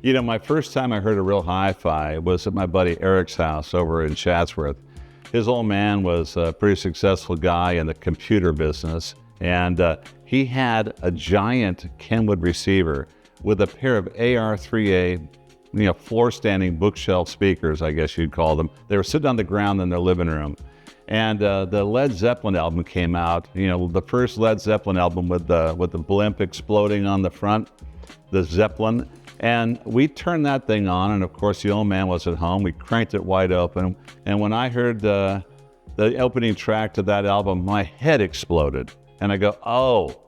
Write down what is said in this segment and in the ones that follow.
My first time I heard a real hi-fi was at my buddy Eric's house over in Chatsworth. His old man was a pretty successful guy in the computer business, and he had a giant Kenwood receiver with a pair of AR3A, floor-standing bookshelf speakers, I guess you'd call them. They were sitting on the ground in their living room. And the Led Zeppelin album came out, the first Led Zeppelin album with the blimp exploding on the front, the Zeppelin. And we turned that thing on, and of course the old man was at home. We cranked it wide open, and when I heard the opening track to that album, my head exploded. And I go, oh,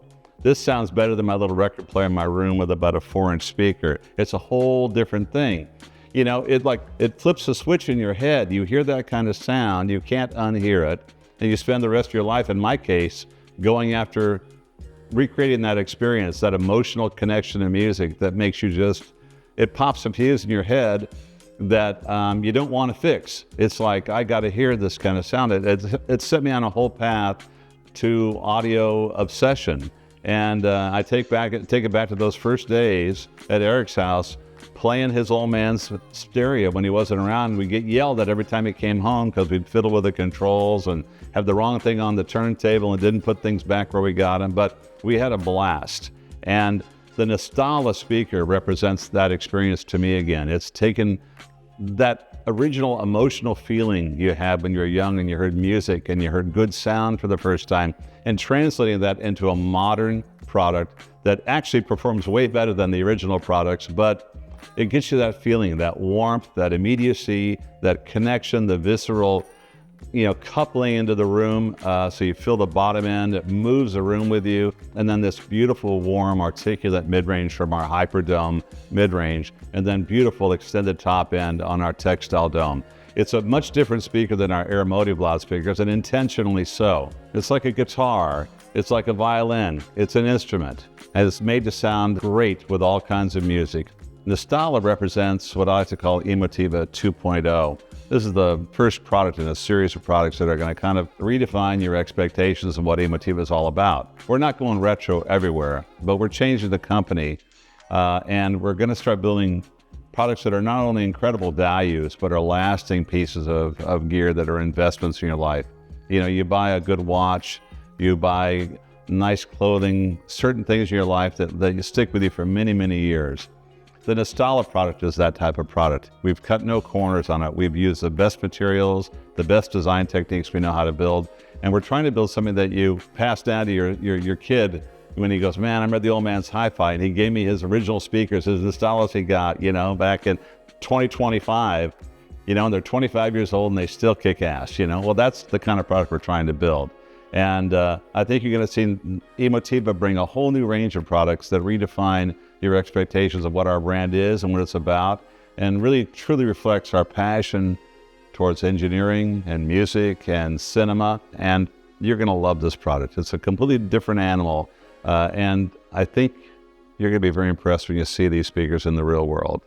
this sounds better than my little record player in my room with about a 4-inch speaker. It's a whole different thing. It flips a switch in your head. You hear that kind of sound, you can't unhear it, and you spend the rest of your life, in my case, going after recreating that experience, that emotional connection to music that makes you it pops a fuse in your head that you don't want to fix. It's like, I got to hear this kind of sound. It set me on a whole path to audio obsession. And I take it back to those first days at Eric's house, playing his old man's stereo when he wasn't around. We'd get yelled at every time he came home because we'd fiddle with the controls and have the wrong thing on the turntable and didn't put things back where we got them. But we had a blast. And the Nostala speaker represents that experience to me again. It's taken that original emotional feeling you had when you were young and you heard music and you heard good sound for the first time, and translating that into a modern product that actually performs way better than the original products, but it gives you that feeling, that warmth, that immediacy, that connection, the visceral, coupling into the room. So you feel the bottom end, it moves the room with you. And then this beautiful, warm, articulate mid-range from our HyperDome mid-range, and then beautiful extended top end on our textile dome. It's a much different speaker than our Emotiva loudspeakers, and intentionally so. It's like a guitar. It's like a violin. It's an instrument, and it's made to sound great with all kinds of music. Nostala represents what I like to call Emotiva 2.0. This is the first product in a series of products that are going to kind of redefine your expectations of what Emotiva is all about. We're not going retro everywhere, but we're changing the company, and we're going to start building products that are not only incredible values, but are lasting pieces of gear that are investments in your life. You buy a good watch, you buy nice clothing, certain things in your life that you stick with you for many, many years. The Nostala product is that type of product. We've cut no corners on it. We've used the best materials, the best design techniques we know how to build, and we're trying to build something that you pass down to your kid when he goes, man, I read the old man's hi-fi, and he gave me his original speakers, his Nostalas he got, back in 2025, and they're 25 years old and they still kick ass, Well, that's the kind of product we're trying to build. And I think you're going to see Emotiva bring a whole new range of products that redefine your expectations of what our brand is and what it's about, and really truly reflects our passion towards engineering and music and cinema. And you're going to love this product. It's a completely different animal. And I think you're going to be very impressed when you see these speakers in the real world.